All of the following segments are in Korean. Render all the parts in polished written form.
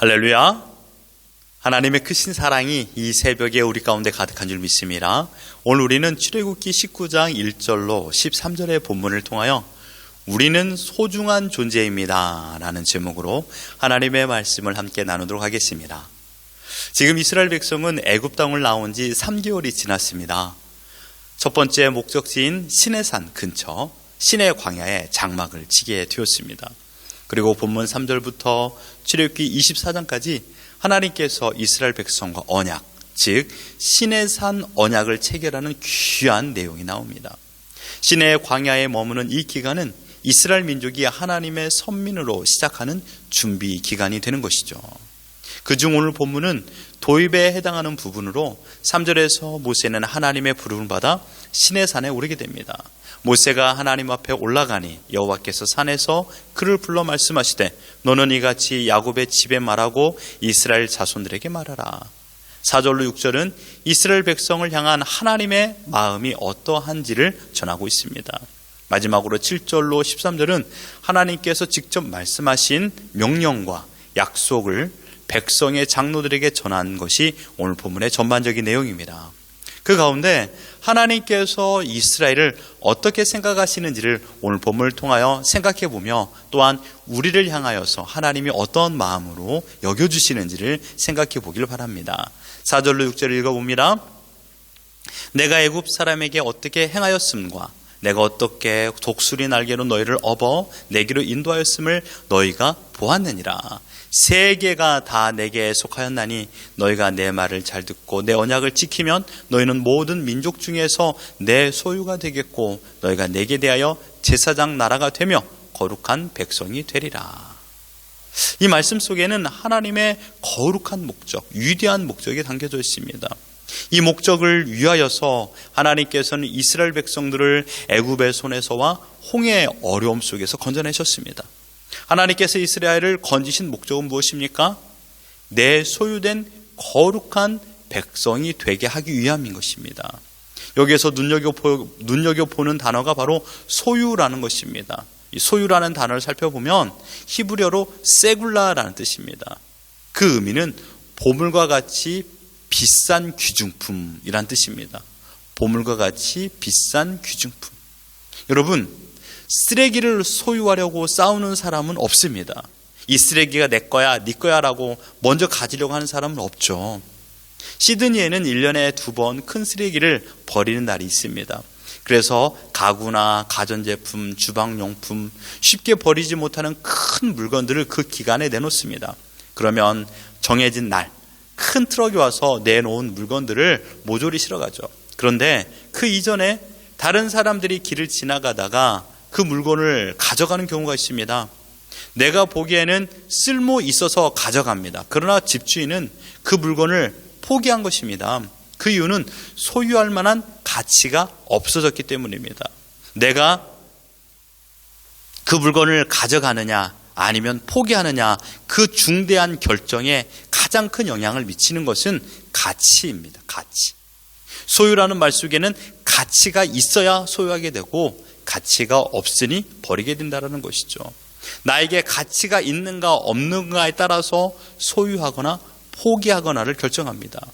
할렐루야. 하나님의 크신 사랑이 이 새벽에 우리 가운데 가득한 줄 믿습니다. 오늘 우리는 출애굽기 19장 1절로 13절의 본문을 통하여 우리는 소중한 존재입니다 라는 제목으로 하나님의 말씀을 함께 나누도록 하겠습니다. 지금 이스라엘 백성은 애굽 땅을 나온 지 3개월이 지났습니다. 첫 번째 목적지인 시내산 근처 시내 광야에 장막을 치게 되었습니다. 그리고 본문 3절부터 출애굽기 24장까지 하나님께서 이스라엘 백성과 언약, 즉 시내산 언약을 체결하는 귀한 내용이 나옵니다. 시내의 광야에 머무는 이 기간은 이스라엘 민족이 하나님의 선민으로 시작하는 준비 기간이 되는 것이죠. 그중 오늘 본문은 도입에 해당하는 부분으로 3절에서 모세는 하나님의 부름을 받아 시내산에 오르게 됩니다. 모세가 하나님 앞에 올라가니 여호와께서 산에서 그를 불러 말씀하시되 너는 이같이 야곱의 집에 말하고 이스라엘 자손들에게 말하라. 4절로 6절은 이스라엘 백성을 향한 하나님의 마음이 어떠한지를 전하고 있습니다. 마지막으로 7절로 13절은 하나님께서 직접 말씀하신 명령과 약속을 백성의 장로들에게 전한 것이 오늘 본문의 전반적인 내용입니다. 그 가운데 하나님께서 이스라엘을 어떻게 생각하시는지를 오늘 본문을 통하여 생각해 보며 또한 우리를 향하여서 하나님이 어떤 마음으로 여겨주시는지를 생각해 보기를 바랍니다. 4절로 6절을 읽어봅니다. 내가 애굽 사람에게 어떻게 행하였음과 내가 어떻게 독수리 날개로 너희를 업어 내게로 인도하였음을 너희가 보았느니라. 세계가 다 내게 속하였나니 너희가 내 말을 잘 듣고 내 언약을 지키면 너희는 모든 민족 중에서 내 소유가 되겠고 너희가 내게 대하여 제사장 나라가 되며 거룩한 백성이 되리라. 이 말씀 속에는 하나님의 거룩한 목적, 위대한 목적이 담겨져 있습니다. 이 목적을 위하여서 하나님께서는 이스라엘 백성들을 애굽의 손에서와 홍해의 어려움 속에서 건져내셨습니다. 하나님께서 이스라엘을 건지신 목적은 무엇입니까? 내 소유된 거룩한 백성이 되게 하기 위함인 것입니다. 여기에서 눈여겨보는 단어가 바로 소유라는 것입니다. 이 소유라는 단어를 살펴보면 히브리어로 세굴라라는 뜻입니다. 그 의미는 보물과 같이 비싼 귀중품이란 뜻입니다. 보물과 같이 비싼 귀중품. 여러분, 쓰레기를 소유하려고 싸우는 사람은 없습니다. 이 쓰레기가 내 거야, 네 거야 라고 먼저 가지려고 하는 사람은 없죠. 시드니에는 1년에 2번 큰 쓰레기를 버리는 날이 있습니다. 그래서 가구나 가전제품, 주방용품, 쉽게 버리지 못하는 큰 물건들을 그 기간에 내놓습니다. 그러면 정해진 날 큰 트럭이 와서 내놓은 물건들을 모조리 실어가죠. 그런데 그 이전에 다른 사람들이 길을 지나가다가 그 물건을 가져가는 경우가 있습니다. 내가 보기에는 쓸모 있어서 가져갑니다. 그러나 집주인은 그 물건을 포기한 것입니다. 그 이유는 소유할 만한 가치가 없어졌기 때문입니다. 내가 그 물건을 가져가느냐 아니면 포기하느냐, 그 중대한 결정에 가장 큰 영향을 미치는 것은 가치입니다. 가치. 소유라는 말 속에는 가치가 있어야 소유하게 되고 가치가 없으니 버리게 된다는 것이죠. 나에게 가치가 있는가 없는가에 따라서 소유하거나 포기하거나를 결정합니다.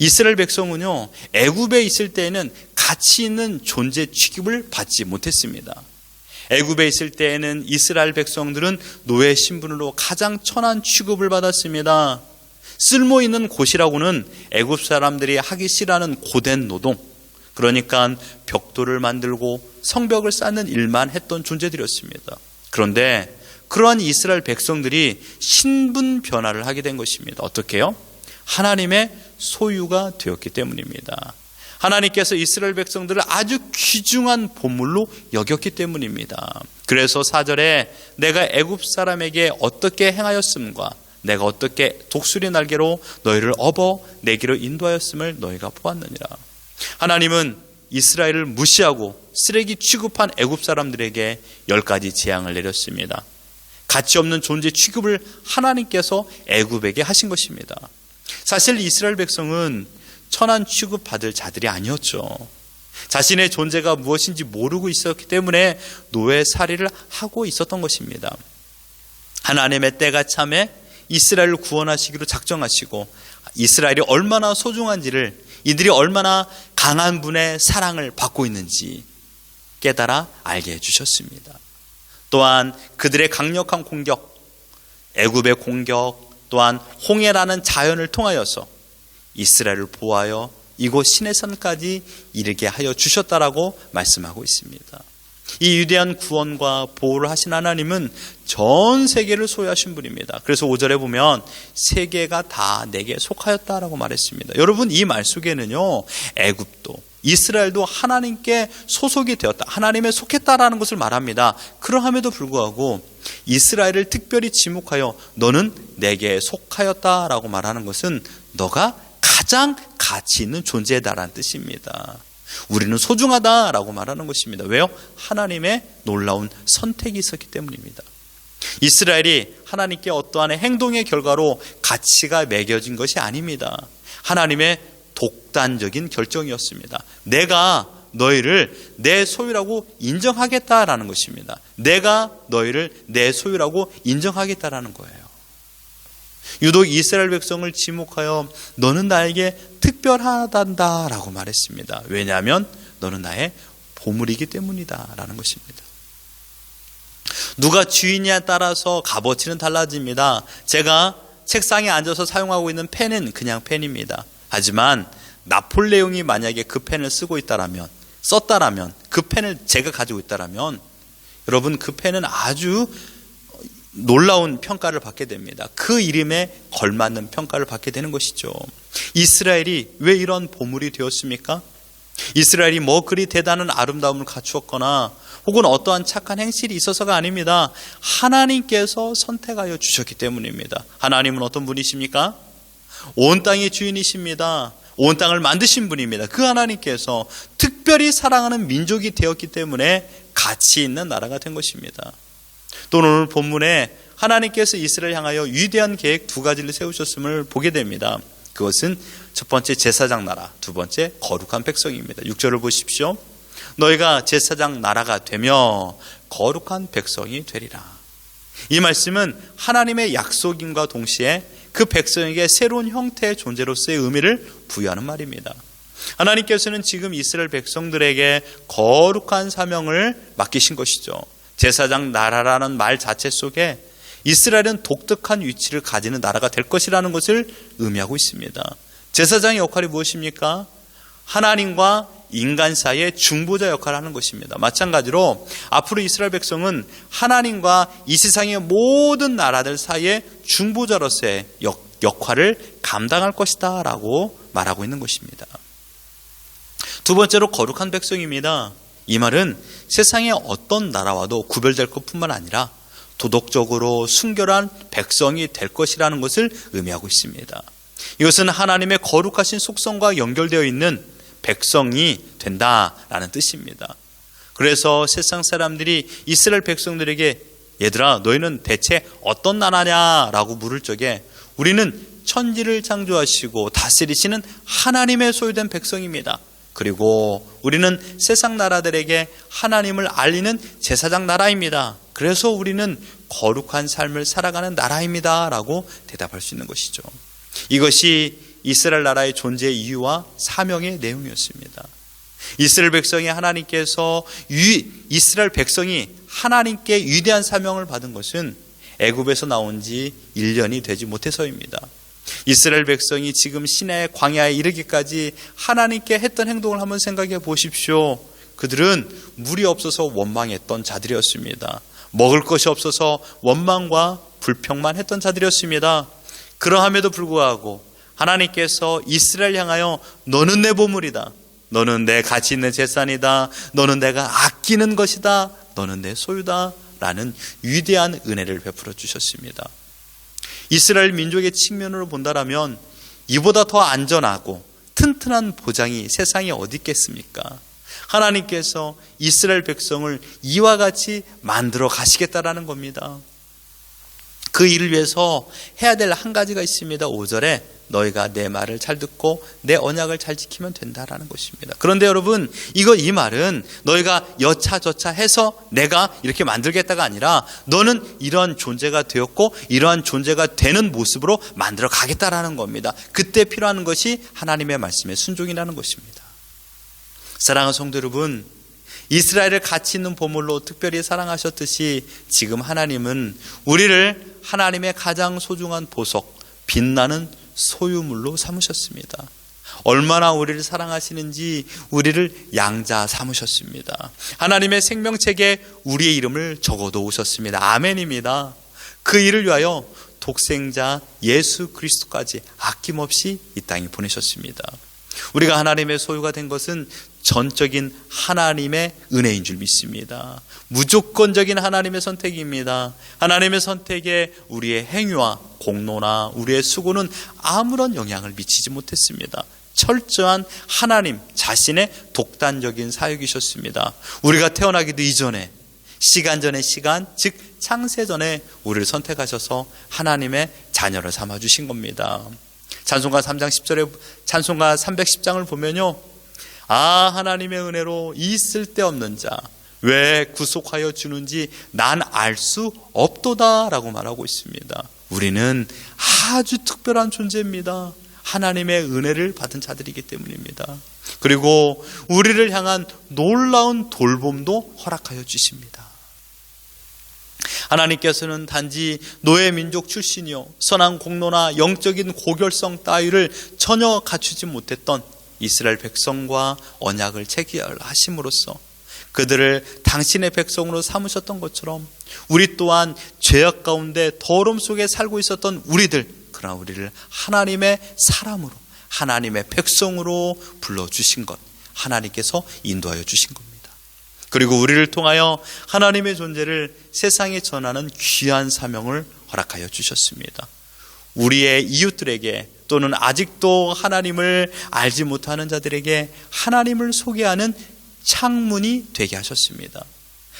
이스라엘 백성은요, 애굽에 있을 때에는 가치 있는 존재 취급을 받지 못했습니다. 애굽에 있을 때에는 이스라엘 백성들은 노예 신분으로 가장 천한 취급을 받았습니다. 쓸모 있는 곳이라고는 애굽 사람들이 하기 싫어하는 고된 노동, 그러니까 벽돌을 만들고 성벽을 쌓는 일만 했던 존재들이었습니다. 그런데 그러한 이스라엘 백성들이 신분 변화를 하게 된 것입니다. 어떻게 해요? 하나님의 소유가 되었기 때문입니다. 하나님께서 이스라엘 백성들을 아주 귀중한 보물로 여겼기 때문입니다. 그래서 4절에 내가 애굽 사람에게 어떻게 행하였음과 내가 어떻게 독수리 날개로 너희를 업어 내게로 인도하였음을 너희가 보았느니라. 하나님은 이스라엘을 무시하고 쓰레기 취급한 애굽 사람들에게 10가지 재앙을 내렸습니다. 가치 없는 존재 취급을 하나님께서 애굽에게 하신 것입니다. 사실 이스라엘 백성은 천한 취급받을 자들이 아니었죠. 자신의 존재가 무엇인지 모르고 있었기 때문에 노예살이를 하고 있었던 것입니다. 하나님의 때가 참에 이스라엘을 구원하시기로 작정하시고 이스라엘이 얼마나 소중한지를, 이들이 얼마나 강한 분의 사랑을 받고 있는지 깨달아 알게 해주셨습니다. 또한 그들의 강력한 공격, 애굽의 공격, 또한 홍해라는 자연을 통하여서 이스라엘을 보호하여 이곳 시내산까지 이르게 하여 주셨다라고 말씀하고 있습니다. 이 위대한 구원과 보호를 하신 하나님은 전 세계를 소유하신 분입니다. 그래서 5절에 보면 세계가 다 내게 속하였다라고 말했습니다. 여러분, 이 말 속에는요, 애굽도 이스라엘도 하나님께 소속이 되었다, 하나님에 속했다라는 것을 말합니다. 그러함에도 불구하고 이스라엘을 특별히 지목하여 너는 내게 속하였다라고 말하는 것은 너가 가장 가치 있는 존재다라는 뜻입니다. 우리는 소중하다라고 말하는 것입니다. 왜요? 하나님의 놀라운 선택이 있었기 때문입니다. 이스라엘이 하나님께 어떠한 행동의 결과로 가치가 매겨진 것이 아닙니다. 하나님의 독단적인 결정이었습니다. 내가 너희를 내 소유라고 인정하겠다라는 것입니다. 내가 너희를 내 소유라고 인정하겠다라는 거예요. 유독 이스라엘 백성을 지목하여 너는 나에게 특별하단다라고 말했습니다. 왜냐하면 너는 나의 보물이기 때문이다 라는 것입니다. 누가 주인이냐에 따라서 값어치는 달라집니다. 제가 책상에 앉아서 사용하고 있는 펜은 그냥 펜입니다. 하지만 나폴레옹이 만약에 그 펜을 썼다라면 그 펜을 제가 가지고 있다라면 여러분, 그 펜은 아주 놀라운 평가를 받게 됩니다. 그 이름에 걸맞는 평가를 받게 되는 것이죠. 이스라엘이 왜 이런 보물이 되었습니까? 이스라엘이 뭐 그리 대단한 아름다움을 갖추었거나 혹은 어떠한 착한 행실이 있어서가 아닙니다. 하나님께서 선택하여 주셨기 때문입니다. 하나님은 어떤 분이십니까? 온 땅의 주인이십니다. 온 땅을 만드신 분입니다. 그 하나님께서 특별히 사랑하는 민족이 되었기 때문에 가치 있는 나라가 된 것입니다. 또 오늘 본문에 하나님께서 이스라엘을 향하여 위대한 계획 두 가지를 세우셨음을 보게 됩니다. 그것은 첫 번째 제사장 나라, 두 번째 거룩한 백성입니다. 6절을 보십시오. 너희가 제사장 나라가 되며 거룩한 백성이 되리라. 이 말씀은 하나님의 약속임과 동시에 그 백성에게 새로운 형태의 존재로서의 의미를 부여하는 말입니다. 하나님께서는 지금 이스라엘 백성들에게 거룩한 사명을 맡기신 것이죠. 제사장 나라라는 말 자체 속에 이스라엘은 독특한 위치를 가지는 나라가 될 것이라는 것을 의미하고 있습니다. 제사장의 역할이 무엇입니까? 하나님과 인간 사이의 중보자 역할을 하는 것입니다. 마찬가지로 앞으로 이스라엘 백성은 하나님과 이 세상의 모든 나라들 사이의 중보자로서의 역할을 감당할 것이다 라고 말하고 있는 것입니다. 두 번째로 거룩한 백성입니다. 이 말은 세상의 어떤 나라와도 구별될 것뿐만 아니라 도덕적으로 순결한 백성이 될 것이라는 것을 의미하고 있습니다. 이것은 하나님의 거룩하신 속성과 연결되어 있는 백성이 된다라는 뜻입니다. 그래서 세상 사람들이 이스라엘 백성들에게 얘들아 너희는 대체 어떤 나라냐라고 물을 적에 우리는 천지를 창조하시고 다스리시는 하나님의 소유된 백성입니다. 그리고 우리는 세상 나라들에게 하나님을 알리는 제사장 나라입니다. 그래서 우리는 거룩한 삶을 살아가는 나라입니다 라고 대답할 수 있는 것이죠. 이것이 이스라엘 나라의 존재의 이유와 사명의 내용이었습니다. 이스라엘 백성이 이스라엘 백성이 하나님께 위대한 사명을 받은 것은 애굽에서 나온 지 1년이 되지 못해서입니다. 이스라엘 백성이 지금 시내의 광야에 이르기까지 하나님께 했던 행동을 한번 생각해 보십시오. 그들은 물이 없어서 원망했던 자들이었습니다. 먹을 것이 없어서 원망과 불평만 했던 자들이었습니다. 그러함에도 불구하고 하나님께서 이스라엘 향하여 너는 내 보물이다. 너는 내 가치 있는 재산이다. 너는 내가 아끼는 것이다. 너는 내 소유다. 라는 위대한 은혜를 베풀어 주셨습니다. 이스라엘 민족의 측면으로 본다라면 이보다 더 안전하고 튼튼한 보장이 세상에 어디 있겠습니까? 하나님께서 이스라엘 백성을 이와 같이 만들어 가시겠다라는 겁니다. 그 일을 위해서 해야 될 한 가지가 있습니다. 5절에 너희가 내 말을 잘 듣고 내 언약을 잘 지키면 된다라는 것입니다. 그런데 여러분, 이 말은 너희가 여차저차 해서 내가 이렇게 만들겠다가 아니라 너는 이러한 존재가 되었고 이러한 존재가 되는 모습으로 만들어 가겠다라는 겁니다. 그때 필요한 것이 하나님의 말씀의 순종이라는 것입니다. 사랑하는 성도 여러분, 이스라엘을 가치 있는 보물로 특별히 사랑하셨듯이 지금 하나님은 우리를 하나님의 가장 소중한 보석, 빛나는 소유물로 삼으셨습니다. 얼마나 우리를 사랑하시는지 우리를 양자 삼으셨습니다. 하나님의 생명책에 우리의 이름을 적어놓으셨습니다. 아멘입니다. 그 일을 위하여 독생자 예수 그리스도까지 아낌없이 이 땅에 보내셨습니다. 우리가 하나님의 소유가 된 것은 전적인 하나님의 은혜인 줄 믿습니다. 무조건적인 하나님의 선택입니다. 하나님의 선택에 우리의 행위와 공로나 우리의 수고는 아무런 영향을 미치지 못했습니다. 철저한 하나님 자신의 독단적인 사역이셨습니다. 우리가 태어나기도 이전에, 시간 전의 시간, 즉 창세 전에 우리를 선택하셔서 하나님의 자녀를 삼아주신 겁니다. 찬송가 3장 10절에 찬송가 310장을 보면요, 하나님의 은혜로 이 쓸데없는 자 왜 구속하여 주는지 난 알 수 없도다 라고 말하고 있습니다. 우리는 아주 특별한 존재입니다. 하나님의 은혜를 받은 자들이기 때문입니다. 그리고 우리를 향한 놀라운 돌봄도 허락하여 주십니다. 하나님께서는 단지 노예 민족 출신이요 선한 공로나 영적인 고결성 따위를 전혀 갖추지 못했던 이스라엘 백성과 언약을 체결하심으로써 그들을 당신의 백성으로 삼으셨던 것처럼 우리 또한 죄악 가운데 더러움 속에 살고 있었던 우리들, 그러나 우리를 하나님의 사람으로, 하나님의 백성으로 불러주신 것, 하나님께서 인도하여 주신 겁니다. 그리고 우리를 통하여 하나님의 존재를 세상에 전하는 귀한 사명을 허락하여 주셨습니다. 우리의 이웃들에게 또는 아직도 하나님을 알지 못하는 자들에게 하나님을 소개하는 창문이 되게 하셨습니다.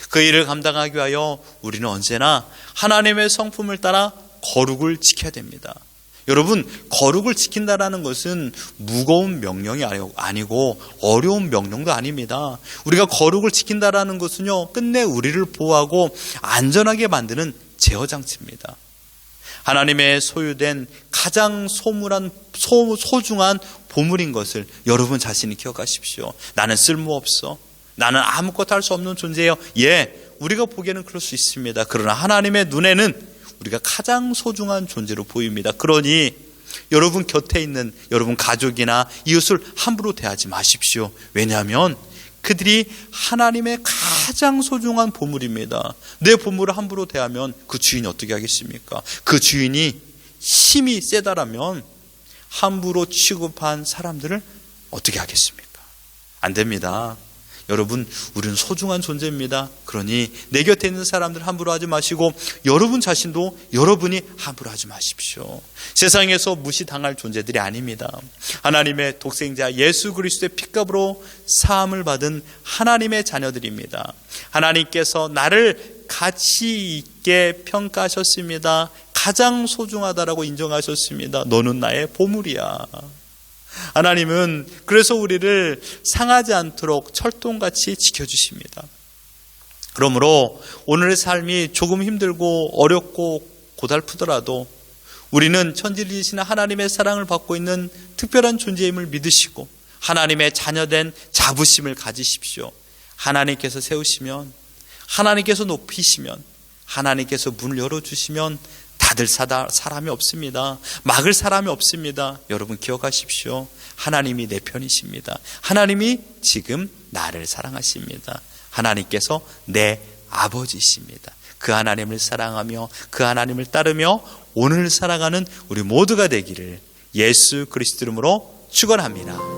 그 일을 감당하기 위하여 우리는 언제나 하나님의 성품을 따라 거룩을 지켜야 됩니다. 여러분, 거룩을 지킨다라는 것은 무거운 명령이 아니고 어려운 명령도 아닙니다. 우리가 거룩을 지킨다라는 것은요, 끝내 우리를 보호하고 안전하게 만드는 제어장치입니다. 하나님의 소유된 가장 소중한 보물인 것을 여러분 자신이 기억하십시오. 나는 쓸모없어. 나는 아무것도 할 수 없는 존재예요. 우리가 보기에는 그럴 수 있습니다. 그러나 하나님의 눈에는 우리가 가장 소중한 존재로 보입니다. 그러니 여러분 곁에 있는 여러분 가족이나 이웃을 함부로 대하지 마십시오. 왜냐하면 그들이 하나님의 가장 소중한 보물입니다. 내 보물을 함부로 대하면 그 주인이 어떻게 하겠습니까? 그 주인이 힘이 세다라면 함부로 취급한 사람들을 어떻게 하겠습니까? 안 됩니다. 여러분, 우리는 소중한 존재입니다. 그러니 내 곁에 있는 사람들 함부로 하지 마시고 여러분 자신도 여러분이 함부로 하지 마십시오. 세상에서 무시당할 존재들이 아닙니다. 하나님의 독생자 예수 그리스도의 핏값으로 사함을 받은 하나님의 자녀들입니다. 하나님께서 나를 가치 있게 평가하셨습니다. 가장 소중하다라고 인정하셨습니다. 너는 나의 보물이야. 하나님은 그래서 우리를 상하지 않도록 철통같이 지켜주십니다. 그러므로 오늘의 삶이 조금 힘들고 어렵고 고달프더라도 우리는 천지이신 하나님의 사랑을 받고 있는 특별한 존재임을 믿으시고 하나님의 자녀된 자부심을 가지십시오. 하나님께서 세우시면, 하나님께서 높이시면, 하나님께서 문을 열어주시면 닫을 사람이 없습니다. 막을 사람이 없습니다. 여러분 기억하십시오. 하나님이 내 편이십니다. 하나님이 지금 나를 사랑하십니다. 하나님께서 내 아버지십니다. 그 하나님을 사랑하며 그 하나님을 따르며 오늘 살아가는 우리 모두가 되기를 예수 그리스도 이름으로 축원합니다.